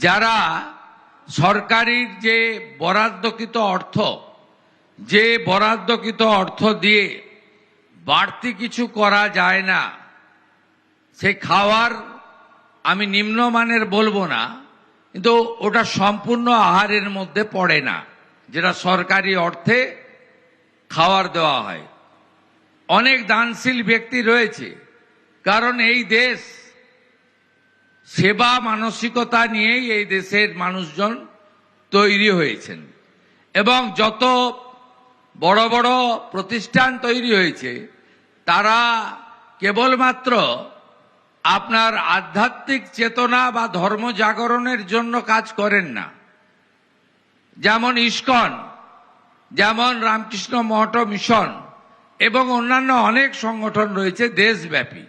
যারা সরকারির যে বরাদ্দকৃত অর্থ দিয়ে বাড়তি কিছু করা যায় না, সে খাওয়ার আমি নিম্নমানের বলবো না, কিন্তু ওটা সম্পূর্ণ আহারের মধ্যে পড়ে না, যেটা সরকারি অর্থে খাওয়ার দেওয়া হয়। অনেক দানশীল ব্যক্তি রয়েছে, কারণ এই দেশ সেবা মানসিকতা নিয়েই এই দেশের মানুষজন তৈরি হয়েছেন, এবং যত বড় বড় প্রতিষ্ঠান তৈরি হয়েছে তারা কেবলমাত্র আপনার আধ্যাত্মিক চেতনা বা ধর্ম জাগরণের জন্য কাজ করেন না। যেমন ইস্কন, যেমন রামকৃষ্ণ মঠ মিশন এবং অন্যান্য অনেক সংগঠন রয়েছে দেশব্যাপী।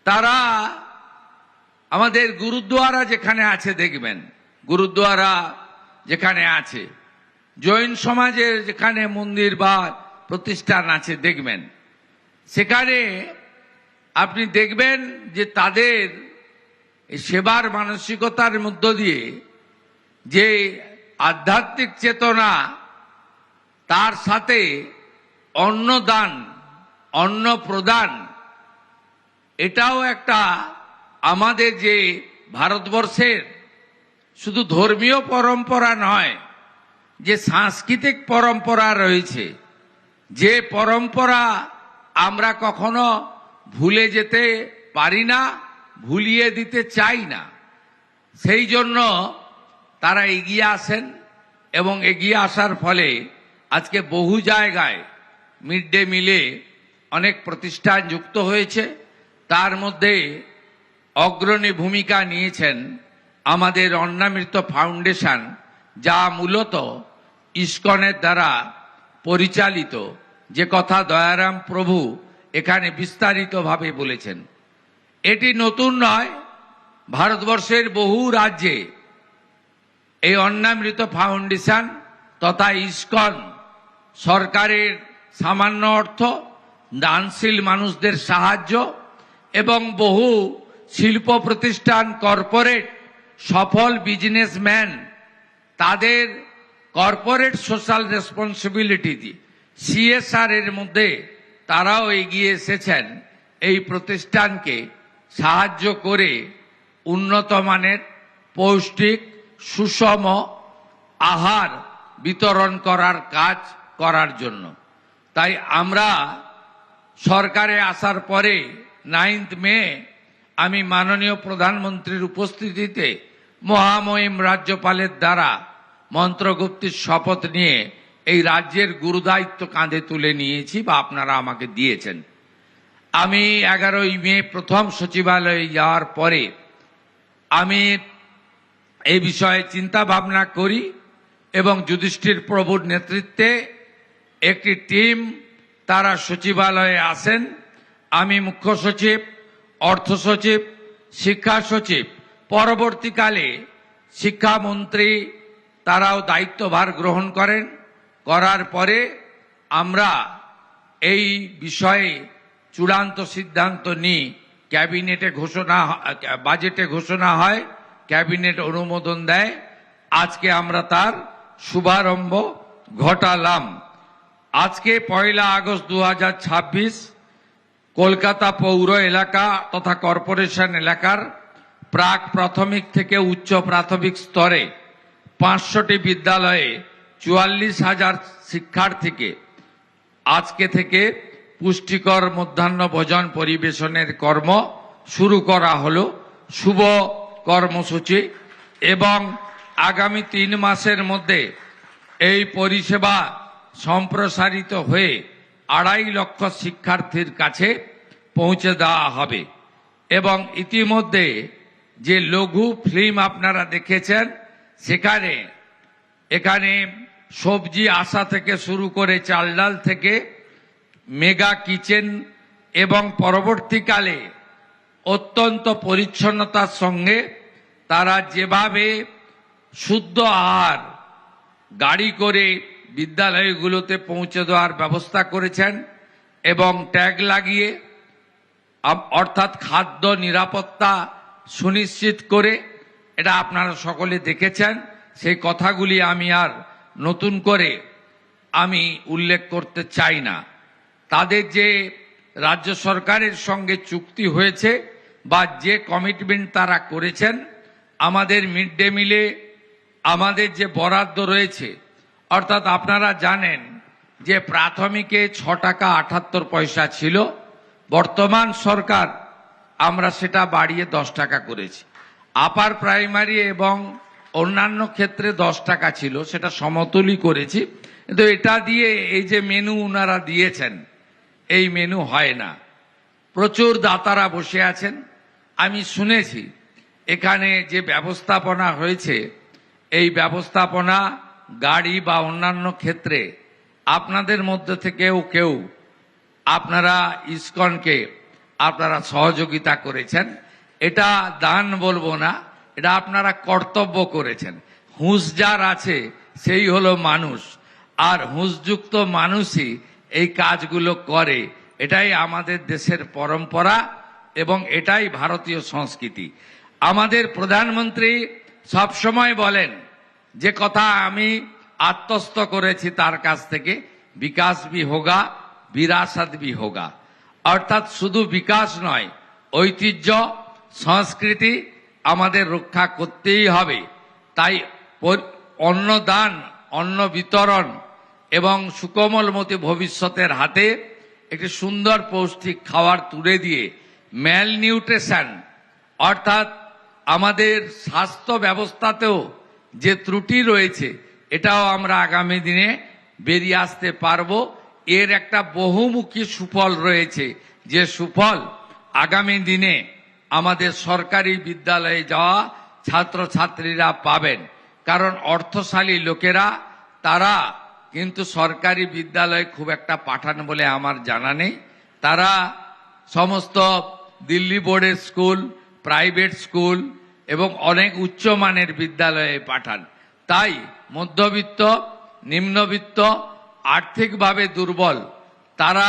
তারা আমাদের গুরুদ্বারা যেখানে আছে দেখবেন, গুরুদ্বারা যেখানে আছে, জৈন সমাজের যেখানে মন্দির বা প্রতিষ্ঠান আছে দেখবেন, সেখানে আপনি দেখবেন যে তাদের সেবার মানসিকতার মধ্য দিয়ে যে আধ্যাত্মিক চেতনা, তার সাথে অন্নদান, অন্ন প্রদান, এটাও একটা আমাদের যে ভারতবর্ষের শুধু ধর্মীয় পরম্পরা নয়, যে সাংস্কৃতিক পরম্পরা রয়েছে, যে পরম্পরা আমরা কখনো ভুলে যেতে পারি না, ভুলিয়ে দিতে চাই না। সেই জন্য তারা এগিয়ে আসেন, এবং এগিয়ে আসার ফলে আজকে বহু জায়গায় মিড ডে মিলে অনেক প্রতিষ্ঠান যুক্ত হয়েছে। তার মধ্যে অগ্রণী ভূমিকা নিয়েছেন আমাদের অন্নামৃত ফাউন্ডেশন, যা মূলত ইস্কনের দ্বারা পরিচালিত, যে কথা দয়ারাম প্রভু এখানে বিস্তারিতভাবে বলেছেন। এটি নতুন নয়, ভারতবর্ষের বহু রাজ্যে এই অন্নামৃত ফাউন্ডেশন তথা ইস্কন সরকারের সামান্য অর্থ, দানশীল মানুষদের সাহায্য এবং বহু শিল্প প্রতিষ্ঠান, কর্পোরেট, সফল বিজনেসম্যান তাদের কর্পোরেট সোশ্যাল রেসপন্সিবিলিটি CSR এর মধ্যে তারাও এগিয়ে এসেছেন এই প্রতিষ্ঠানকে সাহায্য করে উন্নত মানের পৌষ্টিক সুষম আহার বিতরণ করার কাজ করার জন্য। তাই আমরা সরকারে আসার পরে 9 মে আমি মাননীয় প্রধানমন্ত্রীর উপস্থিতিতে মহামহিম রাজ্যপালের দ্বারা মন্ত্রগুপ্তির শপথ নিয়ে এই রাজ্যের গুরুদায়িত্ব কাঁধে তুলে নিয়েছি, বা আপনারা আমাকে দিয়েছেন। আমি 11ই মে প্রথম সচিবালয়ে যাওয়ার পরে আমি এই বিষয়ে চিন্তা ভাবনা করি, এবং যুধিষ্ঠির প্রভুর নেতৃত্বে একটি টিম তারা সচিবালয়ে আসেন। আমি মুখ্য সচিব, অর্থ সচিব, শিক্ষা সচিব, পরবর্তীকালে শিক্ষামন্ত্রী তারাও দায়িত্বভার গ্রহণ করেন। করার পরে আমরা এই বিষয়ে চূড়ান্ত সিদ্ধান্ত নিই, ক্যাবিনেটে বাজেটে ঘোষণা হয়, ক্যাবিনেট অনুমোদন দেয়। আজকে আমরা তার শুভারম্ভ ঘটালাম। আজকে 1 আগস্ট 2026 কলকাতা পৌর এলাকা তথা কর্পোরেশন এলাকার প্রাক প্রাথমিক থেকে উচ্চ প্রাথমিক স্তরে 500টি বিদ্যালয়ে 44,000 শিক্ষার্থীকে আজকে থেকে পুষ্টিকর মধ্যাহ্ন ভোজন পরিবেশনের কর্ম শুরু করা হলো, শুভ কর্মসূচি। এবং আগামী 3 মাসের মধ্যে এই পরিষেবা সম্প্রসারিত হয়ে 2.5 লক্ষ শিক্ষার্থীর কাছে পৌঁছে দেওয়া হবে। এবং ইতিমধ্যে যে লঘু ফিল্ম আপনারা দেখেছেন, এখানে সবজি আসা থেকে শুরু করে চাল ডাল থেকে মেগা কিচেন, এবং পরবর্তীকালে অত্যন্ত পরিচ্ছন্নতার সঙ্গে তারা যেভাবে শুদ্ধ আহার গাড়ি করে বিদ্যালয়গুলোতে পৌঁছে দেওয়ার ব্যবস্থা করেছেন, এবং ট্যাগ লাগিয়ে অর্থাৎ খাদ্য নিরাপত্তা সুনিশ্চিত করে এটা আপনারা সকলে দেখেছেন। সেই কথাগুলি আমি আর নতুন করে আমি উল্লেখ করতে চাই না। তাদের যে রাজ্য সরকারের সঙ্গে চুক্তি হয়েছে বা যে কমিটমেন্ট তারা করেছেন, আমাদের মিড ডে মিলে আমাদের যে বরাদ্দ রয়েছে, অর্থাৎ আপনারা জানেন যে প্রাথমিকে 6 টাকা 78 পয়সা ছিল, বর্তমান সরকার আমরা সেটা বাড়িয়ে 10 টাকা করেছি। আপার প্রাইমারি এবং অন্যান্য ক্ষেত্রে 10 টাকা ছিল, সেটা সমতুলই করেছি। কিন্তু এটা দিয়ে এই যে মেনু ওনারা দিয়েছেন, এই মেনু হয় না। প্রচুর দাতারা বসে আছেন। আমি শুনেছি এখানে যে ব্যবস্থাপনা হয়েছে, এই ব্যবস্থাপনা গাড়ি বা অন্যান্য ক্ষেত্রে আপনাদের মধ্যে থেকেও কেউ আপনারা ইসকনকে আপনারা সহযোগিতা করেছেন। এটা দান বলবো না, এটা আপনারা কর্তব্য করেছেন। হুঁশ যার আছে সেই হলো মানুষ, আর হুঁশযুক্ত মানুষই এই কাজগুলো করে। এটাই আমাদের দেশের পরম্পরা এবং এটাই ভারতীয় সংস্কৃতি। আমাদের প্রধানমন্ত্রী সবসময় বলেন যে কথা আমি আত্মস্থ করেছি তার কাছ থেকে, বিকাশ ভি হোগা বিরাসত ভি হোগা। অর্থাৎ শুধু বিকাশ নয়, ঐতিহ্য সংস্কৃতি আমাদের রক্ষা করতেই হবে। তাই অন্নদান, অন্ন বিতরণ এবং সুকোমলমতি ভবিষ্যতের হাতে একটি সুন্দর পৌষ্টিক খাবার তুলে দিয়ে ম্যাল নিউট্রিশন, অর্থাৎ আমাদের স্বাস্থ্য ব্যবস্থাতেও যে ত্রুটি রয়েছে, এটাও আমরা আগামী দিনে বেরিয়ে আসতে পারবো। এর একটা বহুমুখী সুফল রয়েছে, যে সুফল আগামী দিনে আমাদের সরকারি বিদ্যালয়ে যাওয়া ছাত্রছাত্রীরা পাবেন। কারণ অর্থশালী লোকেরা তারা কিন্তু সরকারি বিদ্যালয়ে খুব একটা পাঠান বলে আমার জানা নেই। তারা সমস্ত দিল্লি বোর্ডের স্কুল, প্রাইভেট স্কুল এবং অনেক উচ্চমানের বিদ্যালয়ে পাঠান। তাই মধ্যবিত্ত, নিম্নবিত্ত, আর্থিকভাবে দুর্বল তারা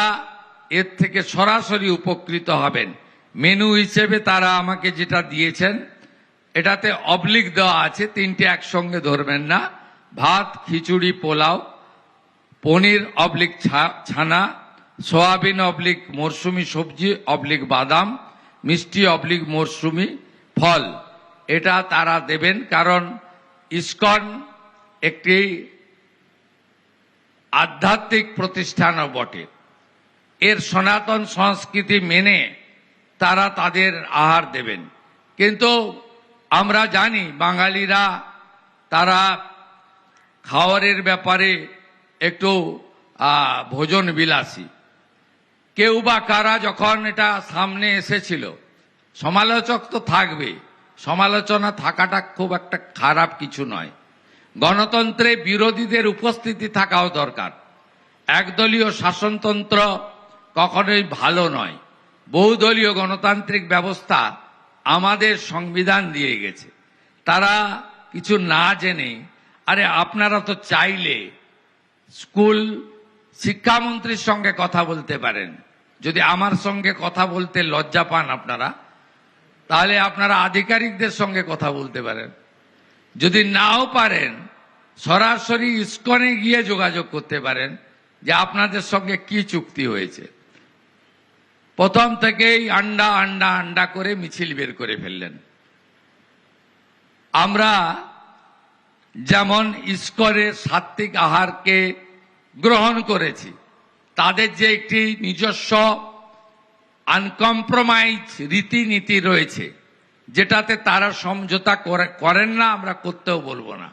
এর থেকে সরাসরি উপকৃত হবেন। মেনু হিসেবে তারা আমাকে যেটা দিয়েছেন, এটাতে অবলিক দেওয়া আছে, 3টে একসঙ্গে ধরবেন না। ভাত, খিচুড়ি, পোলাও, পনির অবলিক ছানা, সোয়াবিন অবলিক মরশুমি সবজি অবলিক বাদাম, মিষ্টি অবলিক মরশুমি ফল, এটা তারা দেবেন। কারণ ইসকন একটি আধ্যাত্মিক প্রতিষ্ঠানও বটে। এর সনাতন সংস্কৃতি মেনে তারা তাদের আহার দেবেন। কিন্তু আমরা জানি বাঙালিরা তারা খাওয়ারের ব্যাপারে একটু ভোজন বিলাসী। কেউ বা কারা যখন এটা সামনে এসেছিল, সমালোচক তো থাকবে, সমালোচনা থাকাটা খুব একটা খারাপ কিছু নয়। গণতন্ত্রে বিরোধীদের উপস্থিতি থাকাও দরকার। একদলীয় শাসনতন্ত্র কখনোই ভালো নয়। বহুদলীয় গণতান্ত্রিক ব্যবস্থা আমাদের সংবিধান দিয়ে গেছে। তারা কিছু না জেনে, আরে আপনারা তো চাইলে স্কুল শিক্ষামন্ত্রীর সঙ্গে কথা বলতে পারেন। যদি আমার সঙ্গে কথা বলতে লজ্জা পান আপনারা, তাহলে আপনারা আধিকারিকদের সঙ্গে কথা বলতে পারেন। যদি নাও পারেন, সরাসরি ইসকনে গিয়ে যোগাযোগ করতে পারেন যে আপনাদের সঙ্গে কি চুক্তি হয়েছে। প্রথম থেকেই আন্ডা আন্ডা আন্ডা করে মিছিল বের করে ফেললেন। আমরা যেমন ইসকনের সাত্ত্বিক আহারকে গ্রহণ করেছি, তাদের যে একটি নিজস্ব আনকম্প্রোমাইজ রীতিনীতি রয়েছে, যেটাতে তারা সমঝোতা করেন না, আমরা করতেও বলবো না।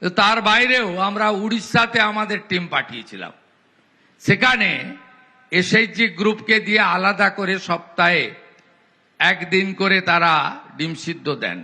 তার বাইরেও আমরা উড়িষ্যাতে আমাদের টিম পাঠিয়েছিলাম। সেখানে এসএইচজি গ্রুপকে দিয়ে আলাদা করে সপ্তাহে একদিন করে তারা ডিম সিদ্ধ দেন।